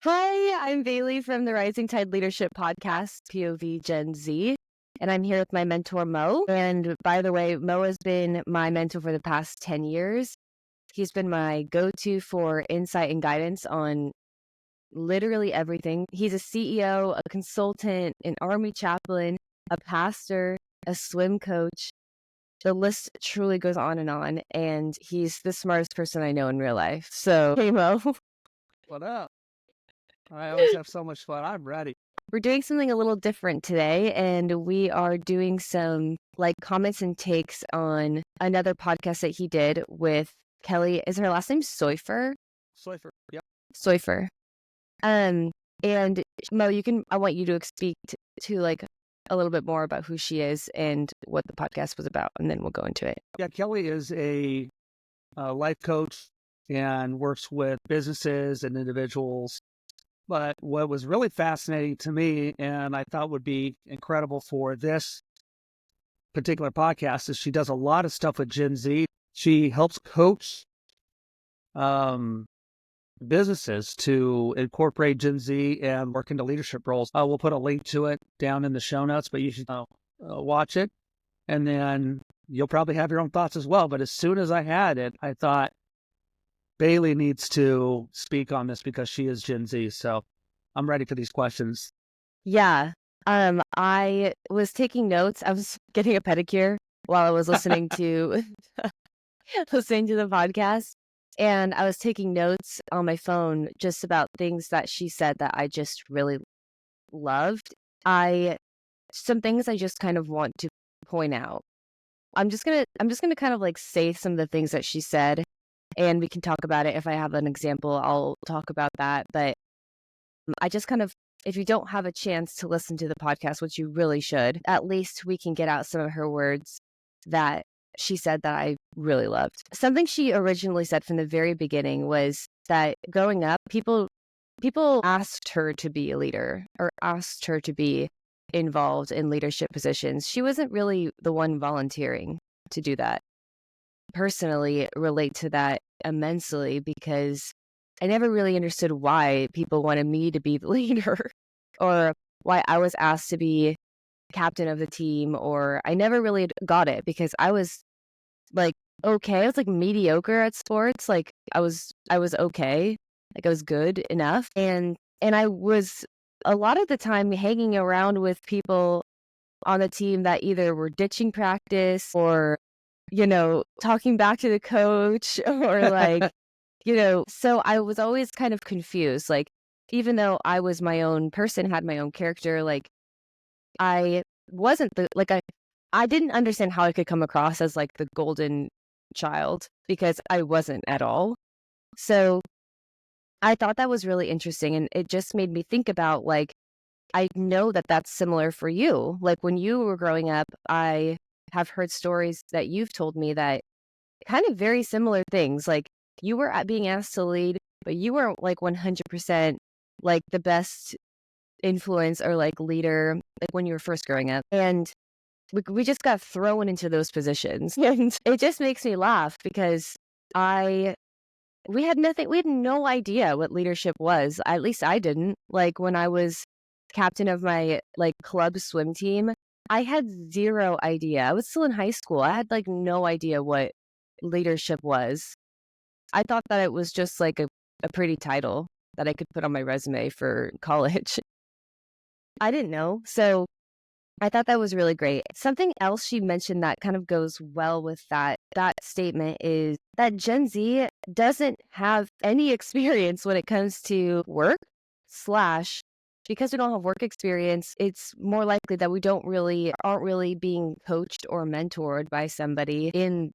Hi, I'm Bailey from the Rising Tide Leadership Podcast, POV GenZ, and I'm here with my mentor, Mo. And by the way, Mo has been my mentor for the past 10 years. He's been my go-to for insight and guidance on literally everything. He's a CEO, a consultant, an army chaplain, a pastor, a swim coach. The list truly goes on, and he's the smartest person I know in real life. So, hey, Mo. What up? I always have so much fun. I'm ready. We're doing something a little different today, and we are doing some comments and takes on another podcast that he did with Kelly. Is her last name Soifer? Soifer. Yep. Soifer. And Mo, I want you to speak to a little bit more about who she is and what the podcast was about, and then we'll go into it. Yeah, Kelly is a life coach and works with businesses and individuals. But what was really fascinating to me, and I thought would be incredible for this particular podcast, is she does a lot of stuff with Gen Z. She helps coach businesses to incorporate Gen Z and work into leadership roles. We'll put a link to it down in the show notes, but you should watch it. And then you'll probably have your own thoughts as well. But as soon as I had it, I thought Bailey needs to speak on this because she is Gen Z. So I'm ready for these questions. Yeah. I was taking notes. I was getting a pedicure while I was listening to the podcast. And I was taking notes on my phone just about things that she said that I just really loved. Some things I just kind of want to point out. I'm just gonna kind of say some of the things that she said, and we can talk about it. If I have an example, I'll talk about that. But I just kind of, if you don't have a chance to listen to the podcast, which you really should, at least we can get out some of her words that she said that I really loved. Something she originally said from the very beginning was that growing up, people asked her to be a leader or asked her to be involved in leadership positions. She wasn't really the one volunteering to do that. Personally, relate to that immensely because I never really understood why people wanted me to be the leader or why I was asked to be captain of the team, or I never really got it because I was okay. I was mediocre at sports. I was okay. I was good enough. And I was a lot of the time hanging around with people on the team that either were ditching practice or, talking back to the coach or so I was always kind of confused. Even though I was my own person, had my own character, I wasn't I didn't understand how I could come across as the golden child because I wasn't at all. So I thought that was really interesting. And it just made me think about I know that that's similar for you. When you were growing up, I have heard stories that you've told me that kind of very similar things. You were being asked to lead, but you weren't 100% the best influence or leader when you were first growing up. And we just got thrown into those positions. And it just makes me laugh because we had no idea what leadership was. At least I didn't. When I was captain of my club swim team, I had zero idea. I was still in high school. I had no idea what leadership was. I thought that it was just a pretty title that I could put on my resume for college. I didn't know. So I thought that was really great. Something else she mentioned that kind of goes well with that statement is that Gen Z doesn't have any experience when it comes to work / because we don't have work experience, it's more likely that we aren't really being coached or mentored by somebody in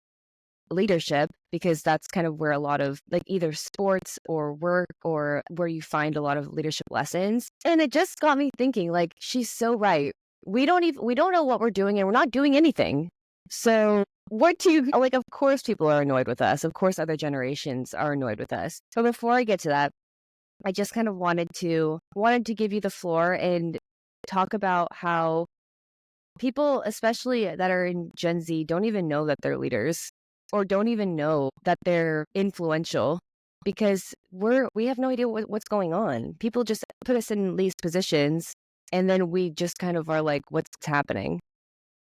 leadership, because that's kind of where a lot of either sports or work or where you find a lot of leadership lessons. And it just got me thinking, she's so right. We don't know what we're doing and we're not doing anything. So what do you, of course people are annoyed with us. Of course other generations are annoyed with us. So before I get to that, I just kind of wanted to give you the floor and talk about how people, especially that are in Gen Z, don't even know that they're leaders or don't even know that they're influential because we have no idea what's going on. People just put us in these positions, and then we just kind of are like, what's happening?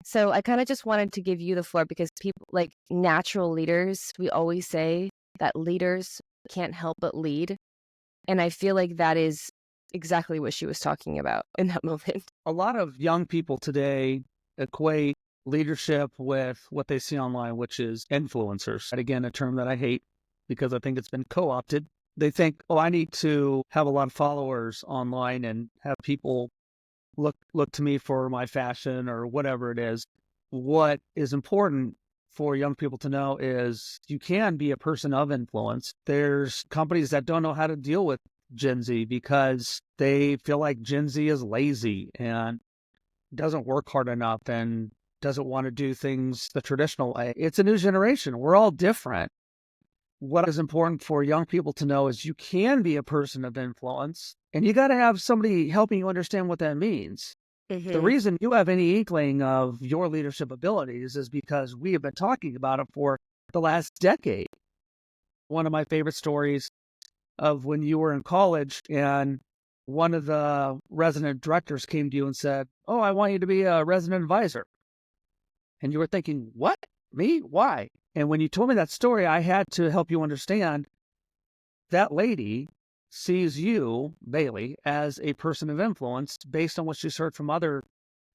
So I kind of just wanted to give you the floor, because people, like natural leaders, we always say that leaders can't help but lead. And I feel like that is exactly what she was talking about in that moment. A lot of young people today equate leadership with what they see online, which is influencers. And again, a term that I hate because I think it's been co-opted. They think, oh, I need to have a lot of followers online and have people look to me for my fashion or whatever it is. What is important for young people to know is you can be a person of influence. There's companies that don't know how to deal with Gen Z because they feel like Gen Z is lazy and doesn't work hard enough and doesn't want to do things the traditional way. It's a new generation. We're all different. What is important for young people to know is you can be a person of influence, and you got to have somebody helping you understand what that means. The reason you have any inkling of your leadership abilities is because we have been talking about it for the last decade. One of my favorite stories of when you were in college and one of the resident directors came to you and said, oh, I want you to be a resident advisor. And you were thinking, what? Me? Why? And when you told me that story, I had to help you understand that lady sees you, Bailey, as a person of influence based on what she's heard from other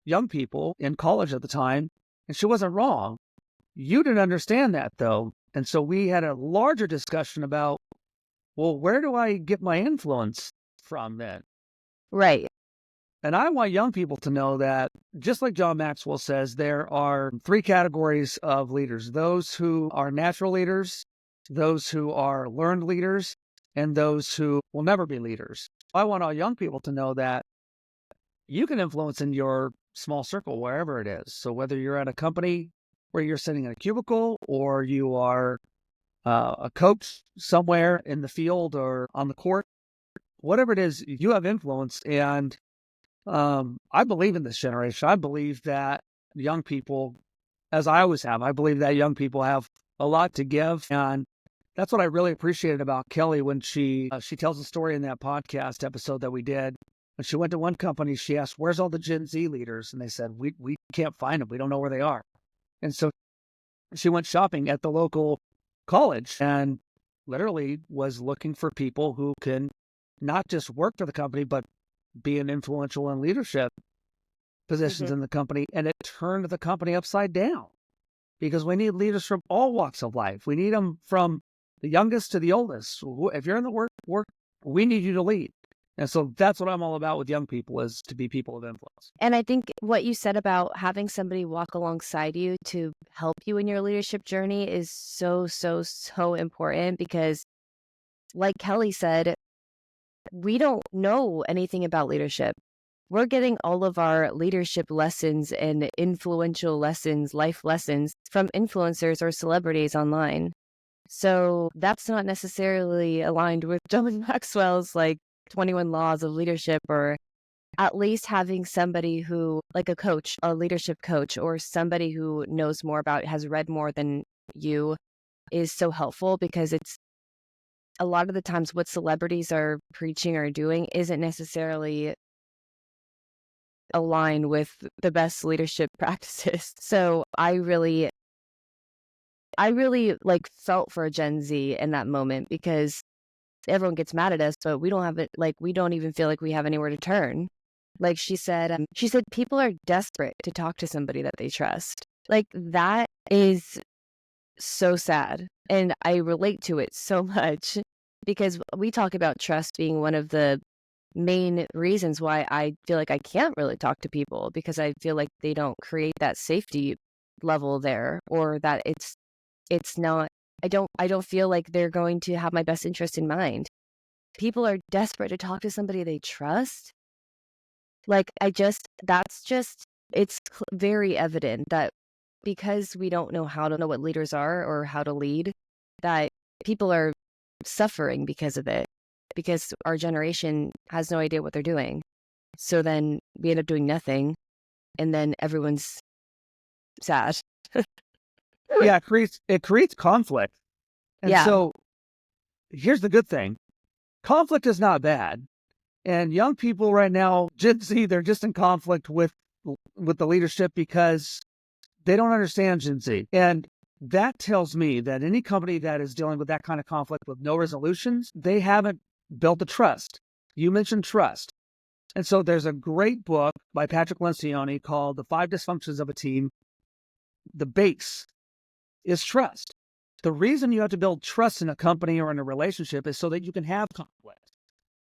young people in college at the time. And she wasn't wrong. You didn't understand that, though. And so we had a larger discussion about, well, where do I get my influence from then? Right. And I want young people to know that, just like John Maxwell says, there are 3 categories of leaders: those who are natural leaders, those who are learned leaders, and those who will never be leaders. I want all young people to know that you can influence in your small circle, wherever it is. So whether you're at a company where you're sitting in a cubicle, or you are a coach somewhere in the field or on the court, whatever it is, you have influence. And I believe in this generation. I believe that young people, as I always have, I believe that young people have a lot to give. And that's what I really appreciated about Kelly when she tells a story in that podcast episode that we did. When she went to one company, she asked, where's all the Gen Z leaders? And they said, we can't find them. We don't know where they are. And so she went shopping at the local college and literally was looking for people who can not just work for the company, but be an influential in leadership positions in the company. And it turned the company upside down, because we need leaders from all walks of life. We need them from the youngest to the oldest. If you're in the work, we need you to lead. And so that's what I'm all about with young people, is to be people of influence. And I think what you said about having somebody walk alongside you to help you in your leadership journey is so, so, so important, because like Kelly said, we don't know anything about leadership. We're getting all of our leadership lessons and influential lessons, life lessons, from influencers or celebrities online. So that's not necessarily aligned with John Maxwell's like 21 laws of leadership, or at least having somebody who, like a coach, a leadership coach, or somebody who knows more about, has read more than you, is so helpful, because it's a lot of the times what celebrities are preaching or doing isn't necessarily aligned with the best leadership practices. So I really like felt for Gen Z in that moment, because everyone gets mad at us, but we don't have it. Like, we don't even feel like we have anywhere to turn. Like she said people are desperate to talk to somebody that they trust. Like, that is so sad. And I relate to it so much, because we talk about trust being one of the main reasons why I feel like I can't really talk to people, because I feel like they don't create that safety level there, or that it's not, I don't feel like they're going to have my best interest in mind. People are desperate to talk to somebody they trust. Like, it's very evident that because we don't know how to know what leaders are or how to lead, that people are suffering because of it, because our generation has no idea what they're doing. So then we end up doing nothing, and then everyone's sad. Yeah, it creates conflict. And Yeah. so here's the good thing. Conflict is not bad. And young people right now, Gen Z, they're just in conflict with the leadership because they don't understand Gen Z. And that tells me that any company that is dealing with that kind of conflict with no resolutions, they haven't built the trust. You mentioned trust. And so there's a great book by Patrick Lencioni called The 5 Dysfunctions of a Team. The base is trust. The reason you have to build trust in a company or in a relationship is so that you can have conflict.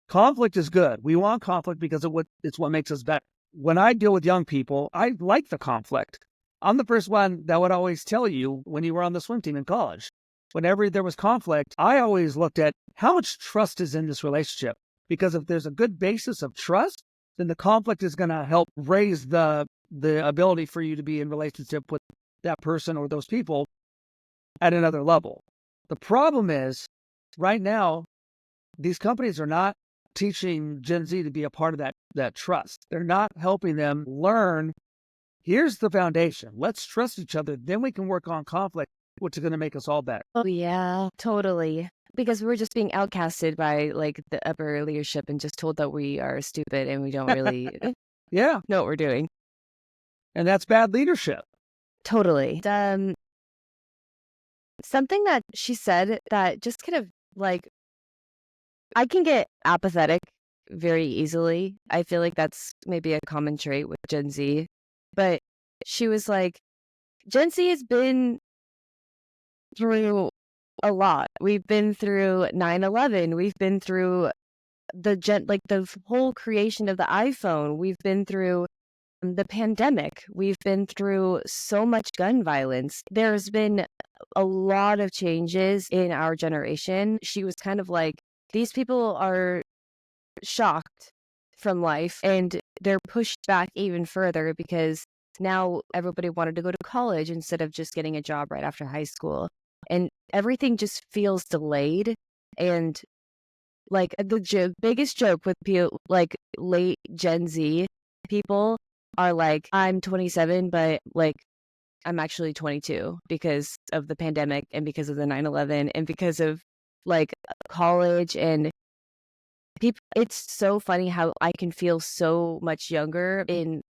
Conflict is good. We want conflict because it's what makes us better. When I deal with young people, I like the conflict. I'm the first one that would always tell you when you were on the swim team in college. Whenever there was conflict, I always looked at how much trust is in this relationship. Because if there's a good basis of trust, then the conflict is going to help raise the ability for you to be in relationship with that person or those people at another level. The problem is, right now, these companies are not teaching Gen Z to be a part of that trust. They're not helping them learn, here's the foundation. Let's trust each other. Then we can work on conflict, which is going to make us all better. Oh, yeah, totally. Because we're just being outcasted by like the upper leadership and just told that we are stupid and we don't really Yeah. know what we're doing. And that's bad leadership. Totally. Something that she said that just kind of like, I can get apathetic very easily. I feel like that's maybe a common trait with Gen Z. But she was like, Gen Z has been through a lot. We've been through 9/11. We've been through the whole creation of the iPhone. We've been through the pandemic. We've been through so much gun violence. There's been a lot of changes in our generation. She was kind of like, these people are shocked from life and they're pushed back even further because now everybody wanted to go to college instead of just getting a job right after high school. And everything just feels delayed. And like biggest joke with like late Gen Z people are like, I'm 27, but like I'm actually 22 because of the pandemic and because of the 9/11 and because of like college and people. It's so funny how I can feel so much younger in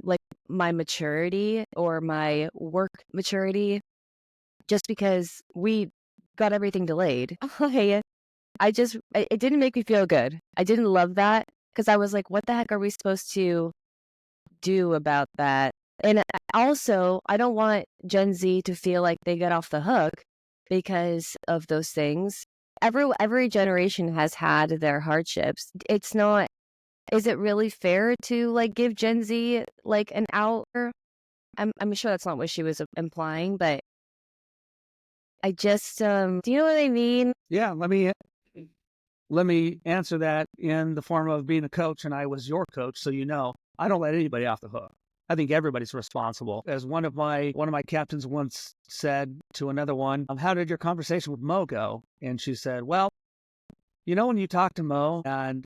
like my maturity or my work maturity just because we got everything delayed. It didn't make me feel good. I didn't love that because I was like, what the heck are we supposed to do about that? And also, I don't want Gen Z to feel like they get off the hook because of those things. Every generation has had their hardships. It's not, is it really fair to like give Gen Z like an out? I'm sure that's not what she was implying, but I just, do you know what I mean? Yeah, let me answer that in the form of being a coach, and I was your coach, so you know, I don't let anybody off the hook. I think everybody's responsible. As one of my captains once said to another one, how did your conversation with Mo go? And she said, well, you know, when you talk to Mo and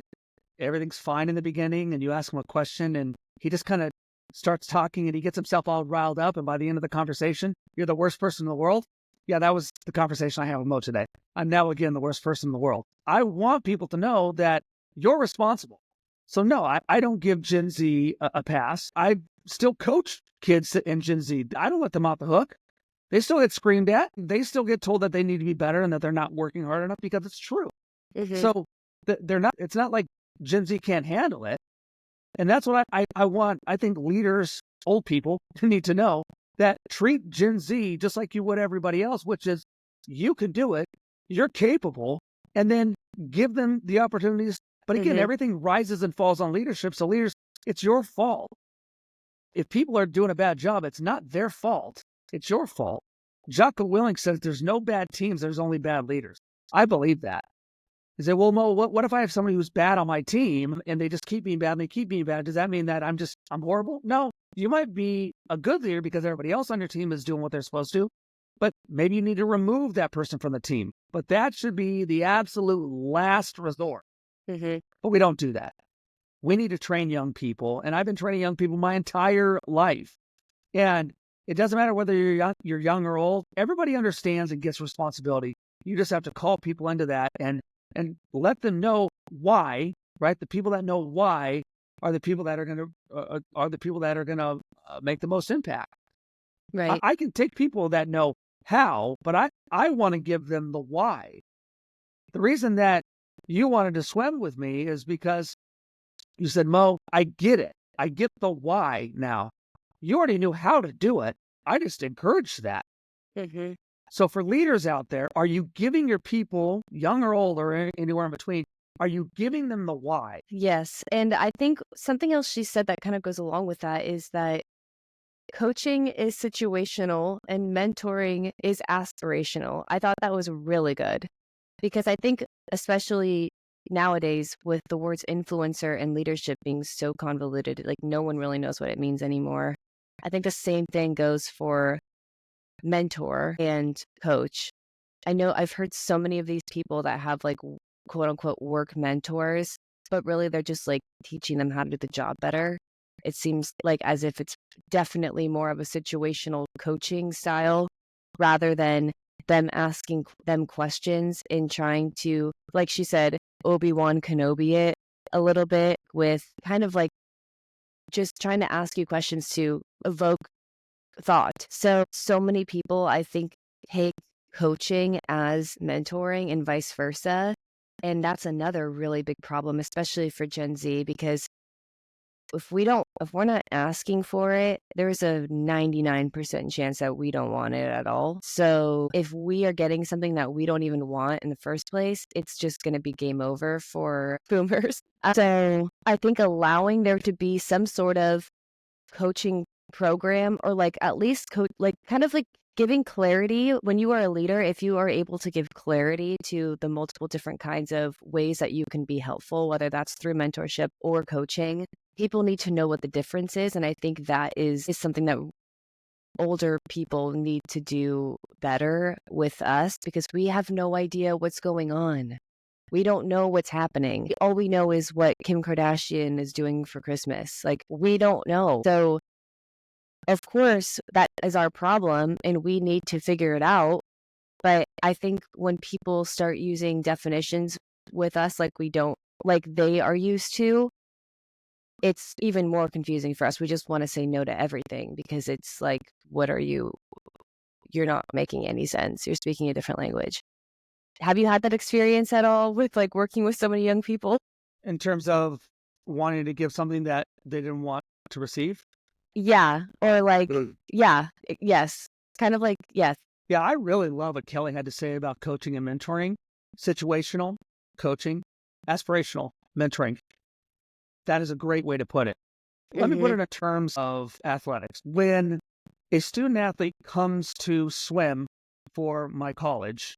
everything's fine in the beginning and you ask him a question and he just kind of starts talking and he gets himself all riled up, and by the end of the conversation, you're the worst person in the world. Yeah, that was the conversation I had with Mo today. I'm now again the worst person in the world. I want people to know that you're responsible. So no, I don't give Gen Z a pass. I still coach kids in Gen Z. I don't let them off the hook. They still get screamed at. They still get told that they need to be better and that they're not working hard enough because it's true. Mm-hmm. So they're not. It's not like Gen Z can't handle it. And that's what I want. I think leaders, old people, need to know that treat Gen Z just like you would everybody else, which is you can do it, you're capable, and then give them the opportunities. But again, everything rises and falls on leadership. So leaders, it's your fault. If people are doing a bad job, it's not their fault. It's your fault. Jocko Willink says there's no bad teams, there's only bad leaders. I believe that. He said, well, Mo, what if I have somebody who's bad on my team and they just keep being bad and they keep being bad? Does that mean that I'm horrible? No, you might be a good leader because everybody else on your team is doing what they're supposed to, but maybe you need to remove that person from the team. But that should be the absolute last resort. Mm-hmm. But we don't do that. We need to train young people. And I've been training young people my entire life. And it doesn't matter whether you're young or old. Everybody understands and gets responsibility. You just have to call people into that and let them know why, right? The people that know why are the people that are going to make the most impact. Right. I can take people that know how, but I want to give them the why. The reason that you wanted to swim with me is because you said, Mo, I get it. I get the why now. You already knew how to do it. I just encouraged that. Mm-hmm. So for leaders out there, are you giving your people, young or old or anywhere in between, are you giving them the why? Yes. And I think something else she said that kind of goes along with that is that coaching is situational and mentoring is aspirational. I thought that was really good because I think, especially nowadays, with the words influencer and leadership being so convoluted, like no one really knows what it means anymore. I think the same thing goes for mentor and coach. I know I've heard so many of these people that have like quote unquote work mentors, but really they're just like teaching them how to do the job better. It seems like as if it's definitely more of a situational coaching style rather than them asking them questions and trying to, like she said, Obi-Wan Kenobi it a little bit with kind of like just trying to ask you questions to evoke thought. So many people, I think, take coaching as mentoring and vice versa. And that's another really big problem, especially for Gen Z, because if we're not asking for it, there's a 99% chance that we don't want it at all. So if we are getting something that we don't even want in the first place, it's just going to be game over for boomers. So I think allowing there to be some sort of coaching program or like at least like kind of like giving clarity when you are a leader, if you are able to give clarity to the multiple different kinds of ways that you can be helpful, whether that's through mentorship or coaching, people need to know what the difference is. And I think that is something that older people need to do better with us because we have no idea what's going on. We don't know what's happening. All we know is what Kim Kardashian is doing for Christmas. Like, we don't know. So, of course, that is our problem and we need to figure it out. But I think when people start using definitions with us like they are used to, it's even more confusing for us. We just want to say no to everything because it's like, what are you? You're not making any sense. You're speaking a different language. Have you had that experience at all with like working with so many young people? In terms of wanting to give something that they didn't want to receive? Yeah. Or like, yeah, yes. Kind of like, yes. Yeah, I really love what Kelly had to say about coaching and mentoring. Situational coaching, aspirational mentoring. That is a great way to put it. Let me put it in terms of athletics. When a student athlete comes to swim for my college,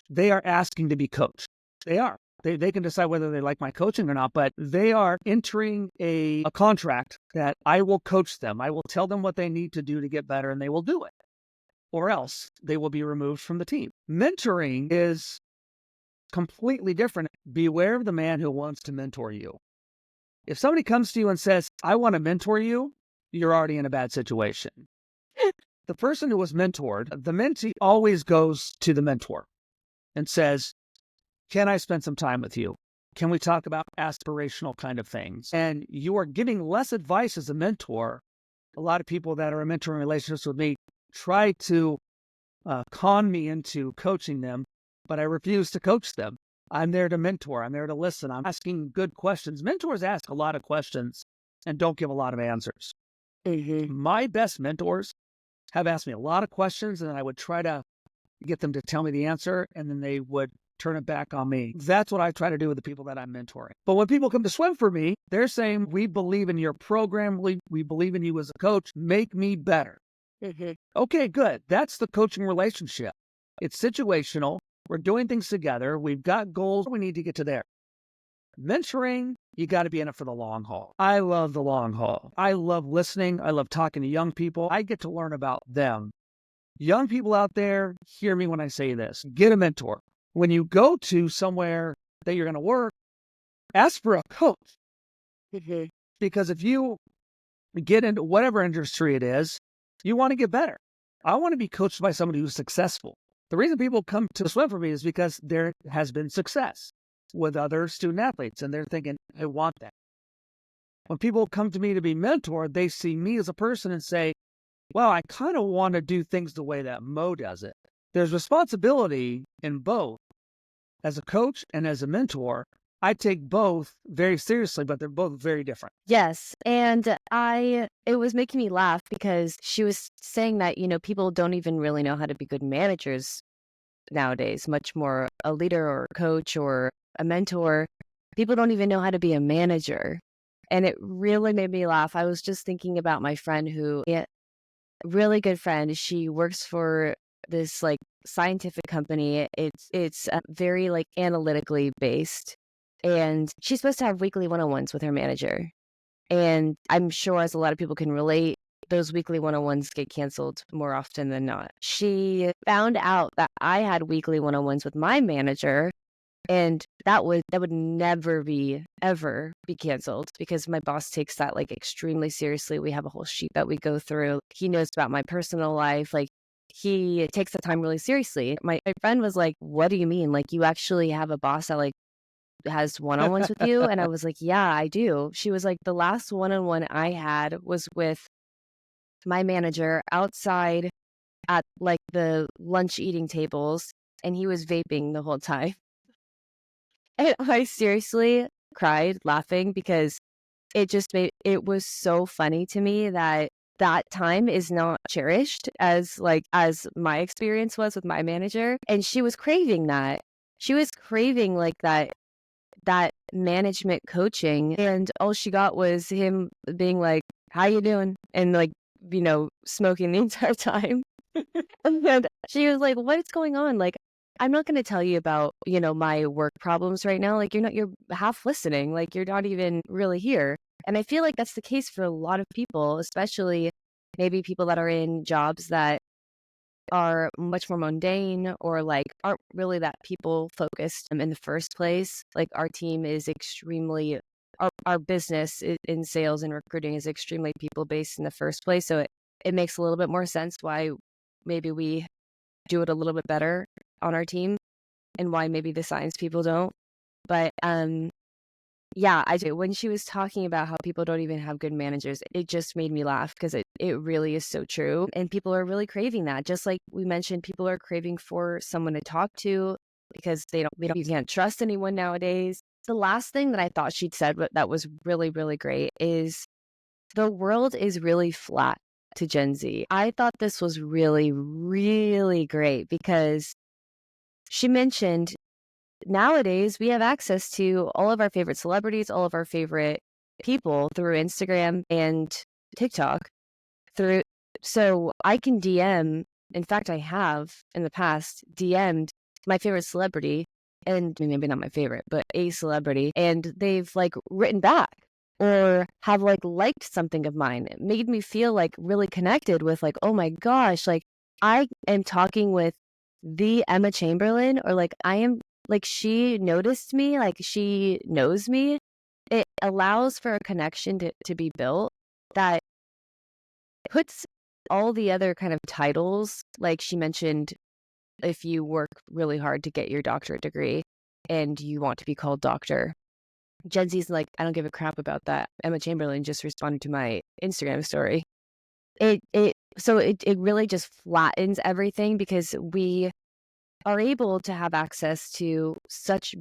they are asking to be coached. They are. They can decide whether they like my coaching or not, but they are entering a contract that I will coach them. I will tell them what they need to do to get better, and they will do it. Or else they will be removed from the team. Mentoring is completely different. Beware of the man who wants to mentor you. If somebody comes to you and says, I want to mentor you, you're already in a bad situation. The person who was mentored, the mentee always goes to the mentor and says, can I spend some time with you? Can we talk about aspirational kind of things? And you are giving less advice as a mentor. A lot of people that are in mentoring relationships with me try to con me into coaching them, but I refuse to coach them. I'm there to mentor. I'm there to listen. I'm asking good questions. Mentors ask a lot of questions and don't give a lot of answers. My best mentors have asked me a lot of questions, and I would try to get them to tell me the answer, and then they would turn it back on me. That's what I try to do with the people that I'm mentoring. But when people come to swim for me, they're saying, we believe in your program. We believe in you as a coach. Make me better. Okay, good. That's the coaching relationship. It's situational. We're doing things together. We've got goals. We need to get to there. Mentoring, you got to be in it for the long haul. I love the long haul. I love listening. I love talking to young people. I get to learn about them. Young people out there, hear me when I say this. Get a mentor. When you go to somewhere that you're going to work, ask for a coach. Because if you get into whatever industry it is, you want to get better. I want to be coached by somebody who's successful. The reason people come to swim for me is because there has been success with other student athletes, and they're thinking, I want that. When people come to me to be mentored, they see me as a person and say, well, I kind of want to do things the way that Mo does it. There's responsibility in both. As a coach and as a mentor, I take both very seriously, but they're both very different. Yes. And it was making me laugh because she was saying that, people don't even really know how to be good managers nowadays, much more a leader or a coach or a mentor. People don't even know how to be a manager. And it really made me laugh. I was just thinking about my friend really good friend. She works for this like scientific company. It's very like analytically based. And she's supposed to have weekly one-on-ones with her manager. And I'm sure, as a lot of people can relate, those weekly one-on-ones get canceled more often than not. She found out that I had weekly one-on-ones with my manager, and that would never ever be canceled because my boss takes that like extremely seriously. We have a whole sheet that we go through. He knows about my personal life. Like, he takes the time really seriously. My friend was like, what do you mean? Like, you actually have a boss that like has one-on-ones with you? And I was like, yeah, I do. She was like, the last one-on-one I had was with my manager outside at like the lunch eating tables, and he was vaping the whole time. And I seriously cried laughing because it was so funny to me that time is not cherished as my experience was with my manager. And she was craving that. She was craving like that management coaching, and all she got was him being like, how you doing? And like, smoking the entire time. And she was like, what is going on? Like, I'm not going to tell you about, my work problems right now. Like, you're half listening. Like, you're not even really here. And I feel like that's the case for a lot of people, especially maybe people that are in jobs that are much more mundane or like aren't really that people focused in the first place. Like, our team is extremely, our business in sales and recruiting is extremely people based in the first place. So it makes a little bit more sense why maybe we do it a little bit better on our team and why maybe the science people don't. But yeah, I do. When she was talking about how people don't even have good managers, it just made me laugh because it really is so true. And people are really craving that. Just like we mentioned, people are craving for someone to talk to because you can't trust anyone nowadays. The last thing that I thought she'd said that was really, really great is the world is really flat to Gen Z. I thought this was really, really great because she mentioned nowadays we have access to all of our favorite celebrities, all of our favorite people through Instagram and TikTok. So I can DM. In fact, I have in the past DM'd my favorite celebrity, and maybe not my favorite, but a celebrity, and they've like written back or have like liked something of mine. It made me feel like really connected with like, oh my gosh, like I am talking with the Emma Chamberlain, or like I am like, she noticed me, like she knows me. It allows for a connection to be built that puts all the other kind of titles, like she mentioned, if you work really hard to get your doctorate degree and you want to be called doctor. Gen Z's like, I don't give a crap about that. Emma Chamberlain just responded to my Instagram story. So it really just flattens everything because we are able to have access to such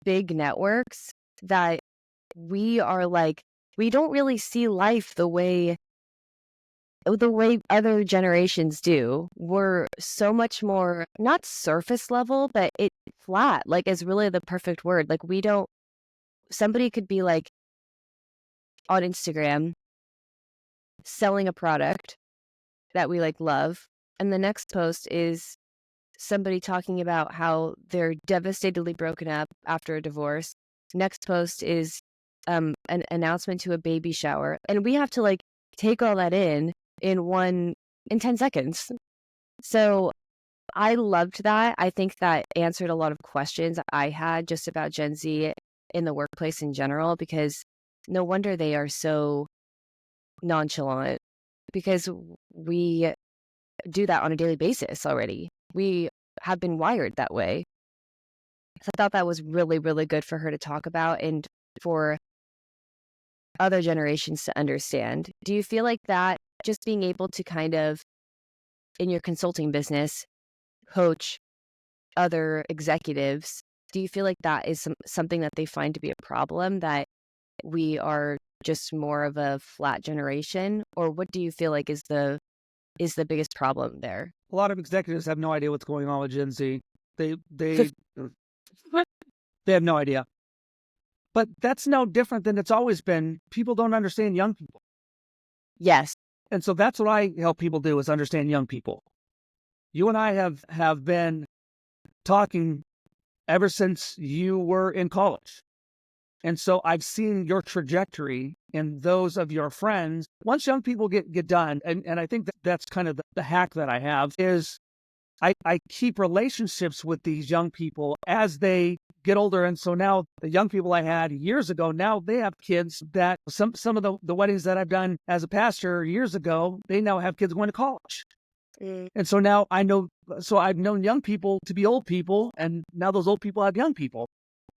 big networks that we don't really see life the way other generations do. We're so much more, not surface level, but it flat, like, is really the perfect word. Like, somebody could be like on Instagram selling a product that we like love, and the next post is somebody talking about how they're devastatedly broken up after a divorce. Next post is an announcement to a baby shower, and we have to like take all that in 10 seconds. So I loved that. I think that answered a lot of questions I had just about Gen Z in the workplace in general, because no wonder they are so nonchalant, because we do that on a daily basis already. we have been wired that way. So I thought that was really, really good for her to talk about and for other generations to understand. Do you feel like that just being able to kind of, in your consulting business, coach other executives, do you feel like that is something that they find to be a problem, that we are just more of a flat generation? Or what do you feel like is the biggest problem there? A lot of executives have no idea what's going on with Gen Z. They have no idea. But that's no different than it's always been. People don't understand young people. Yes. And so that's what I help people do, is understand young people. You and I have been talking ever since you were in college. And so I've seen your trajectory and those of your friends. Once young people get done, and I think that's kind of the hack that I have, is I keep relationships with these young people as they get older. And so now the young people I had years ago, now they have kids that some of the weddings that I've done as a pastor years ago, they now have kids going to college. And so now I've known young people to be old people, and now those old people have young people.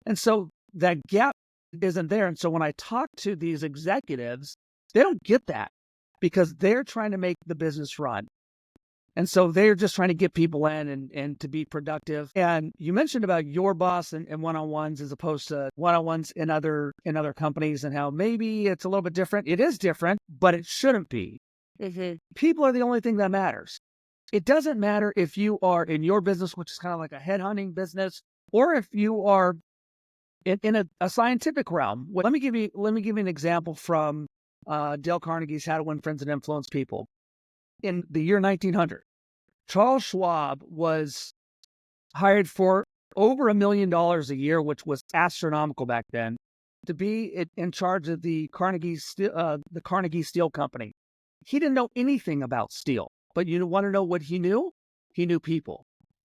And so that gap isn't there. And so when I talk to these executives, they don't get that because they're trying to make the business run. And so they're just trying to get people in and to be productive. And you mentioned about your boss and one-on-ones as opposed to one-on-ones in other companies, and how maybe it's a little bit different. It is different, but it shouldn't be. Mm-hmm. People are the only thing that matters. It doesn't matter if you are in your business, which is kind of like a headhunting business, or if you are in a scientific realm. Let me give you an example from Dale Carnegie's How to Win Friends and Influence People. In the year 1900, Charles Schwab was hired for over $1 million a year, which was astronomical back then, to be in charge of the Carnegie Steel Company. He didn't know anything about steel, but you want to know what he knew? He knew people.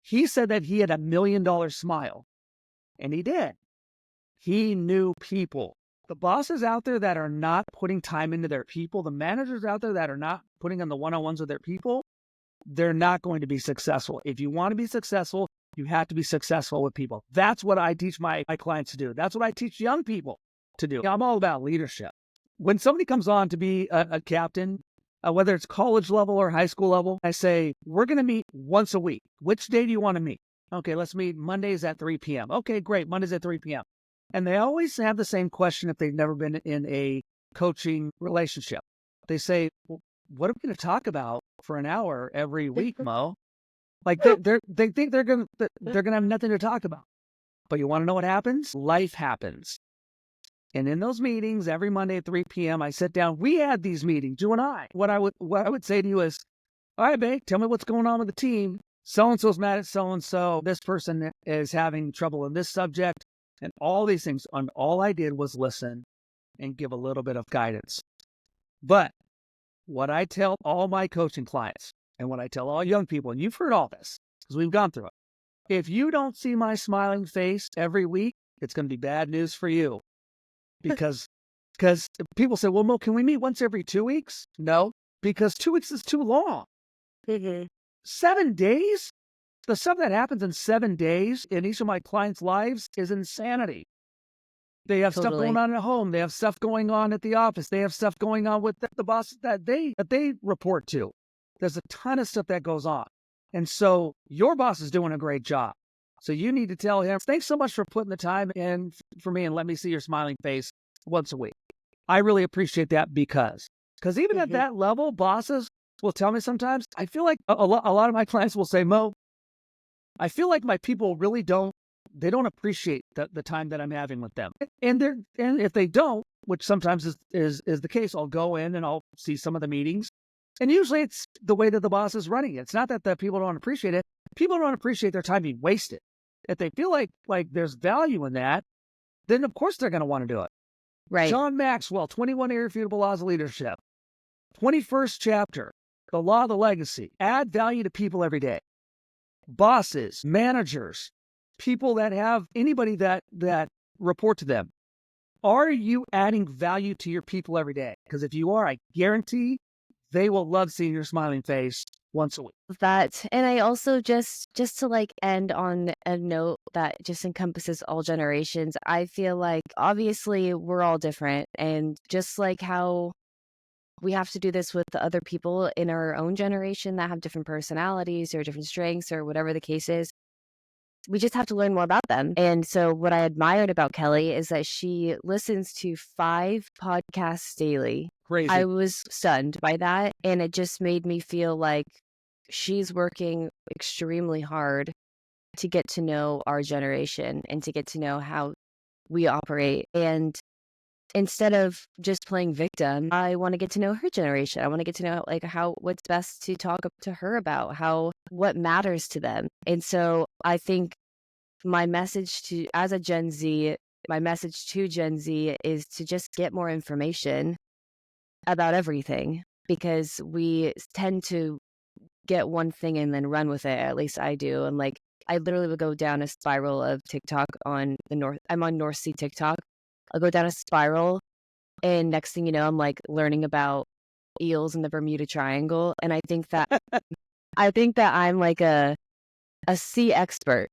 He said that he had $1 million smile, and he did. He knew people. The bosses out there that are not putting time into their people, the managers out there that are not putting on the one-on-ones with their people, they're not going to be successful. If you want to be successful, you have to be successful with people. That's what I teach my clients to do. That's what I teach young people to do. I'm all about leadership. When somebody comes on to be a captain, whether it's college level or high school level, I say, we're going to meet once a week. Which day do you want to meet? Okay, let's meet Mondays at 3 p.m. Okay, great. Mondays at 3 p.m. And they always have the same question if they've never been in a coaching relationship. They say, well, what are we going to talk about for an hour every week, Mo? Like they think they're going to have nothing to talk about. But you want to know what happens? Life happens. And in those meetings, every Monday at 3 p.m., I sit down. We had these meetings, you and I. What I would say to you is, all right, babe, tell me what's going on with the team. So-and-so's mad at so-and-so. This person is having trouble in this subject. And all these things. And all I did was listen and give a little bit of guidance. But what I tell all my coaching clients and what I tell all young people, and you've heard all this because we've gone through it. If you don't see my smiling face every week, it's going to be bad news for you. Because people say, well, Mo, can we meet once every 2 weeks? No, because 2 weeks is too long. Mm-hmm. 7 days? The stuff that happens in 7 days in each of my clients' lives is insanity. They have stuff going on at home. They have stuff going on at the office. They have stuff going on with the bosses that they report to. There's a ton of stuff that goes on. And so your boss is doing a great job. So you need to tell him, thanks so much for putting the time in for me and let me see your smiling face once a week. I really appreciate that because even at that level, bosses will tell me sometimes, I feel like a lot of my clients will say, Mo, I feel like my people really don't appreciate the time that I'm having with them. And if they don't, which sometimes is the case, I'll go in and I'll see some of the meetings. And usually it's the way that the boss is running it. It's not that the people don't appreciate it. People don't appreciate their time being wasted. If they feel like there's value in that, then of course they're going to want to do it. Right. John Maxwell, 21 Irrefutable Laws of Leadership. 21st chapter, the law of the legacy. Add value to people every day. Bosses, managers, people that have anybody that report to them. Are you adding value to your people every day? Because if you are, I guarantee they will love seeing your smiling face once a week. That, and I also just to like end on a note that just encompasses all generations. I feel like obviously we're all different, and just like how we have to do this with the other people in our own generation that have different personalities or different strengths or whatever the case is, we just have to learn more about them. And so what I admired about Kelly is that she listens to 5 podcasts daily. Crazy. I was stunned by that, and it just made me feel like she's working extremely hard to get to know our generation and to get to know how we operate. And instead of just playing victim, I want to get to know her generation. I want to get to know like what's best to talk to her about, what matters to them. And so I think my message to Gen Z is to just get more information about everything, because we tend to get one thing and then run with it. At least I do. And like, I literally would go down a spiral of TikTok I'm on North Sea TikTok. I'll go down a spiral, and next thing you know, I'm like learning about eels in the Bermuda Triangle. And I think that I'm like a sea expert.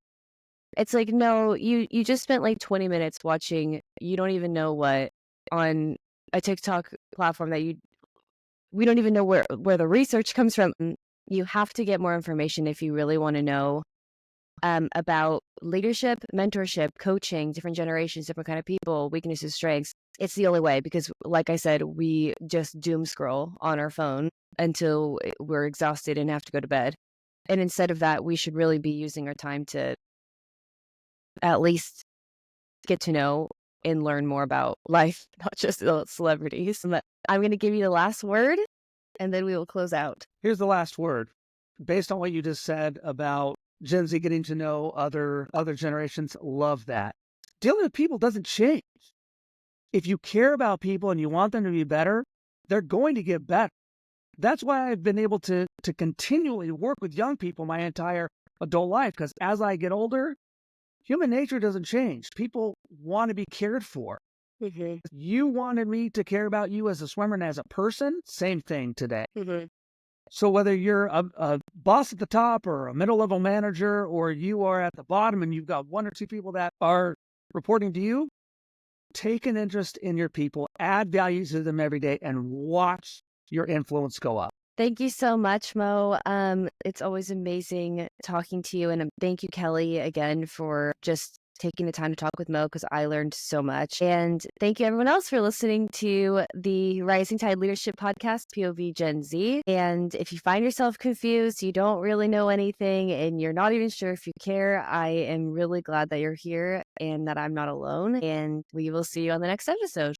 It's like, no, you just spent like 20 minutes watching, you don't even know what, on a TikTok platform that we don't even know where the research comes from. You have to get more information if you really want to know about leadership, mentorship, coaching, different generations, different kind of people, weaknesses, strengths. It's the only way, because like I said, we just doom scroll on our phone until we're exhausted and have to go to bed. And instead of that, we should really be using our time to at least get to know and learn more about life, not just the celebrities. I'm going to give you the last word, and then we will close out. Here's the last word. Based on what you just said about Gen Z getting to know other generations, love that. Dealing with people doesn't change. If you care about people and you want them to be better, they're going to get better. That's why I've been able to continually work with young people my entire adult life, because as I get older, human nature doesn't change. People want to be cared for. Mm-hmm. You wanted me to care about you as a swimmer and as a person, same thing today. Mm-hmm. So whether you're a boss at the top or a middle-level manager, or you are at the bottom and you've got 1 or 2 people that are reporting to you, take an interest in your people, add value to them every day, and watch your influence go up. Thank you so much, Mo. It's always amazing talking to you. And thank you, Kelly, again, for just taking the time to talk with Mo, because I learned so much. And thank you, everyone else, for listening to the Rising Tide Leadership Podcast, POV Gen Z. And if you find yourself confused, you don't really know anything, and you're not even sure if you care, I am really glad that you're here and that I'm not alone. And we will see you on the next episode.